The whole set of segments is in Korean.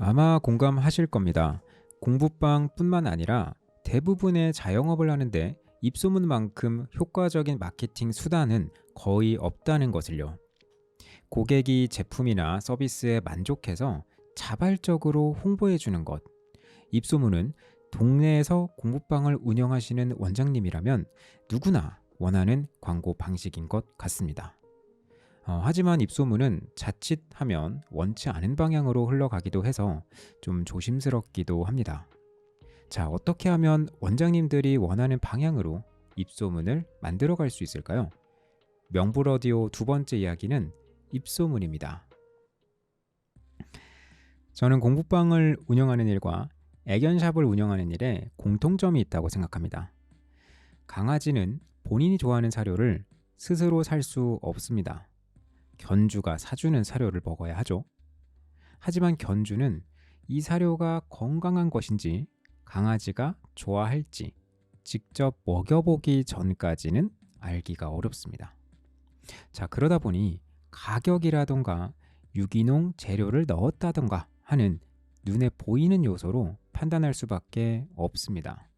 아마 공감하실 겁니다. 공부방뿐만 아니라 대부분의 자영업을 하는데 입소문만큼 효과적인 마케팅 수단은 거의 없다는 것을요. 고객이 제품이나 서비스에 만족해서 자발적으로 홍보해 주는 것. 입소문은 동네에서 공부방을 운영하시는 원장님이라면 누구나 원하는 광고 방식인 것 같습니다. 하지만 입소문은 자칫하면 원치 않은 방향으로 흘러가기도 해서 좀 조심스럽기도 합니다. 자, 어떻게 하면 원장님들이 원하는 방향으로 입소문을 만들어갈 수 있을까요? 명불허디오 두 번째 이야기는 입소문입니다. 저는 공부방을 운영하는 일과 애견샵을 운영하는 일에 공통점이 있다고 생각합니다. 강아지는 본인이 좋아하는 사료를 스스로 살 수 없습니다. 견주가 사주는 사료를 먹어야 하죠. 하지만 견주는 이 사료가 건강한 것인지 강아지가 좋아할지 직접 먹여보기 전까지는 알기가 어렵습니다. 자, 그러다 보니 가격이라던가 유기농 재료를 넣었다던가 하는 눈에 보이는 요소로 판단할 수밖에 없습니다.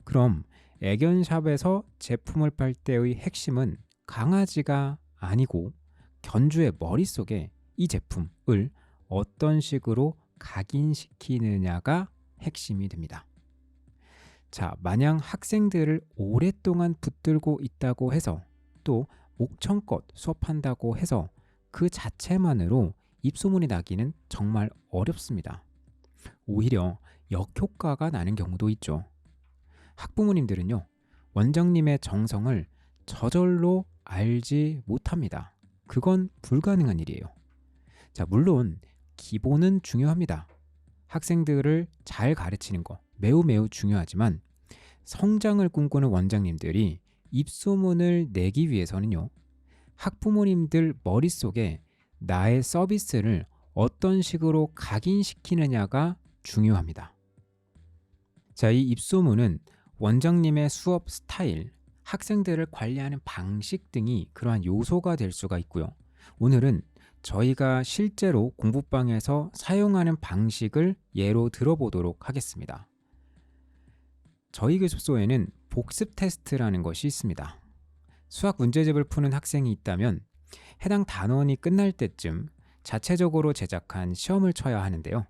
그럼 애견샵에서 제품을 팔 때의 핵심은 강아지가 아니고 견주의 머릿속에 이 제품을 어떤 식으로 각인시키느냐가 핵심이 됩니다. 자, 마냥 학생들을 오랫동안 붙들고 있다고 해서 또 목청껏 수업한다고 해서 그 자체만으로 입소문이 나기는 정말 어렵습니다. 오히려 역효과가 나는 경우도 있죠. 학부모님들은요, 원장님의 정성을 저절로 알지 못합니다. 그건 불가능한 일이에요. 자, 물론 기본은 중요합니다. 학생들을 잘 가르치는 거 매우 중요하지만 성장을 꿈꾸는 원장님들이 입소문을 내기 위해서는요, 학부모님들 머릿속에 나의 서비스를 어떤 식으로 각인시키느냐가 중요합니다. 자, 이 입소문은 원장님의 수업 스타일, 학생들을 관리하는 방식 등이 그러한 요소가 될 수가 있고요. 오늘은 저희가 실제로 공부방에서 사용하는 방식을 예로 들어보도록 하겠습니다. 저희 교습소에는 복습 테스트라는 것이 있습니다. 수학 문제집을 푸는 학생이 있다면 해당 단원이 끝날 때쯤 자체적으로 제작한 시험을 쳐야 하는데요.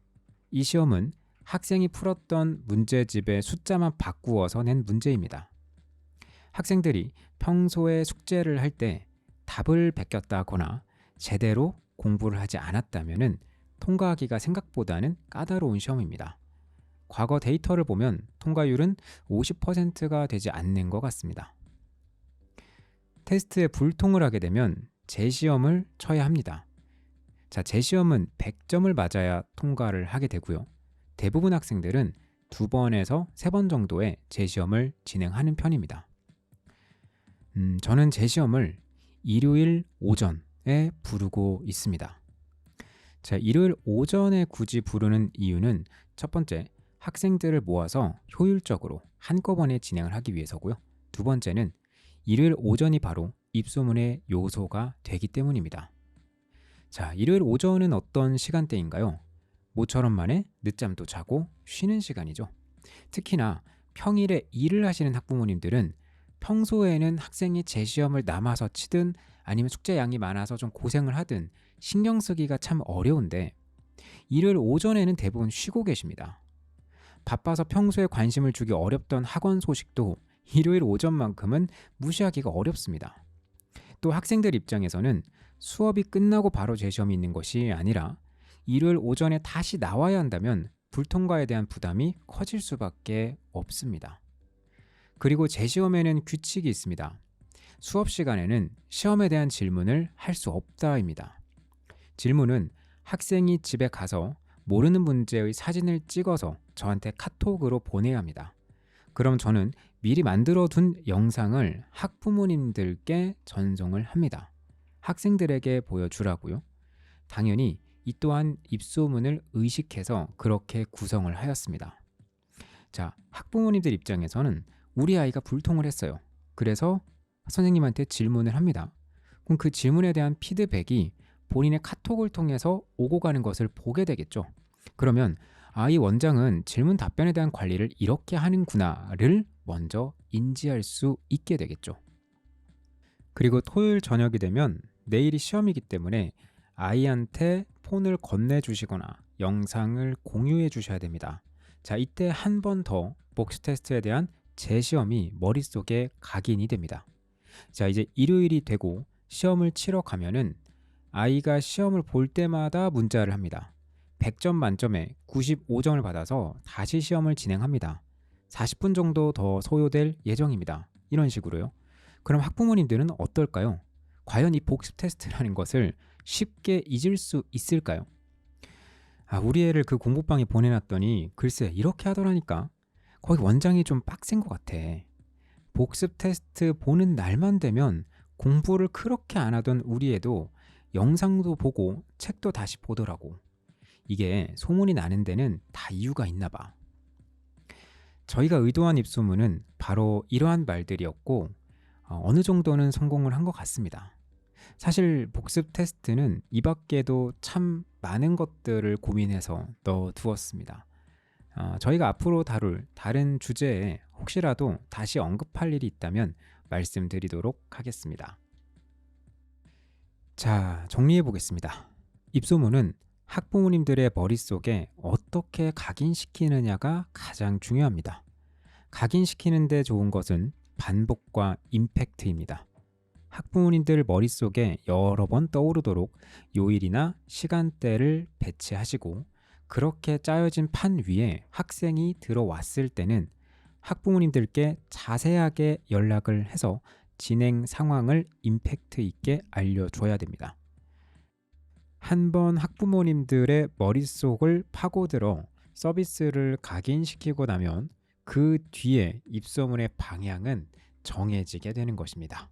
이 시험은 학생이 풀었던 문제집의 숫자만 바꾸어서 낸 문제입니다. 학생들이 평소에 숙제를 할 때 답을 베꼈다거나 제대로 공부를 하지 않았다면 통과하기가 생각보다는 까다로운 시험입니다. 과거 데이터를 보면 통과율은 50%가 되지 않는 것 같습니다. 테스트에 불통을 하게 되면 재시험을 쳐야 합니다. 자, 재시험은 100점을 맞아야 통과를 하게 되고요. 대부분 학생들은 2번에서 3번 정도의 재시험을 진행하는 편입니다. 저는 재시험을 일요일 오전에 부르고 있습니다. 자, 일요일 오전에 굳이 부르는 이유는 첫 번째, 학생들을 모아서 효율적으로 한꺼번에 진행을 하기 위해서고요. 두 번째는 일요일 오전이 바로 입소문의 요소가 되기 때문입니다. 자, 일요일 오전은 어떤 시간대인가요? 모처럼 만에 늦잠도 자고 쉬는 시간이죠. 특히나 평일에 일을 하시는 학부모님들은 평소에는 학생이 재시험을 남아서 치든 아니면 숙제 양이 많아서 좀 고생을 하든 신경 쓰기가 참 어려운데 일요일 오전에는 대부분 쉬고 계십니다. 바빠서 평소에 관심을 주기 어렵던 학원 소식도 일요일 오전만큼은 무시하기가 어렵습니다. 또 학생들 입장에서는 수업이 끝나고 바로 재시험이 있는 것이 아니라 일요일 오전에 다시 나와야 한다면 불통과에 대한 부담이 커질 수밖에 없습니다. 그리고 재시험에는 규칙이 있습니다. 수업 시간에는 시험에 대한 질문을 할 수 없다입니다. 질문은 학생이 집에 가서 모르는 문제의 사진을 찍어서 저한테 카톡으로 보내야 합니다. 그럼 저는 미리 만들어둔 영상을 학부모님들께 전송을 합니다. 학생들에게 보여주라고요. 당연히 이 또한 입소문을 의식해서 그렇게 구성을 하였습니다. 자, 학부모님들 입장에서는 우리 아이가 불통을 했어요. 그래서 선생님한테 질문을 합니다. 그럼 그 질문에 대한 피드백이 본인의 카톡을 통해서 오고 가는 것을 보게 되겠죠. 그러면 이 원장은 질문 답변에 대한 관리를 이렇게 하는구나를 먼저 인지할 수 있게 되겠죠. 그리고 토요일 저녁이 되면 내일이 시험이기 때문에 아이한테 폰을 건네주시거나 영상을 공유해 주셔야 됩니다. 자, 이때 한 번 더 복습 테스트에 대한 재시험이 머릿속에 각인이 됩니다. 자, 이제 일요일이 되고 시험을 치러 가면은 아이가 시험을 볼 때마다 문자를 합니다. 100점 만점에 95점을 받아서 다시 시험을 진행합니다. 40분 정도 더 소요될 예정입니다. 이런 식으로요. 그럼 학부모님들은 어떨까요? 과연 이 복습 테스트라는 것을 쉽게 잊을 수 있을까요? 우리 애를 그 공부방에 보내놨더니 글쎄 이렇게 하더라니까. 거기 원장이 좀 빡센 것 같아. 복습 테스트 보는 날만 되면 공부를 그렇게 안 하던 우리 애도 영상도 보고 책도 다시 보더라고. 이게 소문이 나는 데는 다 이유가 있나 봐. 저희가 의도한 입소문은 바로 이러한 말들이었고 어느 정도는 성공을 한 것 같습니다. 사실 복습 테스트는 이 밖에도 참 많은 것들을 고민해서 넣어두었습니다. 저희가 앞으로 다룰 다른 주제에 혹시라도 다시 언급할 일이 있다면 말씀드리도록 하겠습니다. 자, 정리해 보겠습니다. 입소문은 학부모님들의 머릿속에 어떻게 각인시키느냐가 가장 중요합니다. 각인시키는 데 좋은 것은 반복과 임팩트입니다. 학부모님들 머릿속에 여러 번 떠오르도록 요일이나 시간대를 배치하시고 그렇게 짜여진 판 위에 학생이 들어왔을 때는 학부모님들께 자세하게 연락을 해서 진행 상황을 임팩트 있게 알려줘야 됩니다. 한번 학부모님들의 머릿속을 파고들어 서비스를 각인시키고 나면 그 뒤에 입소문의 방향은 정해지게 되는 것입니다.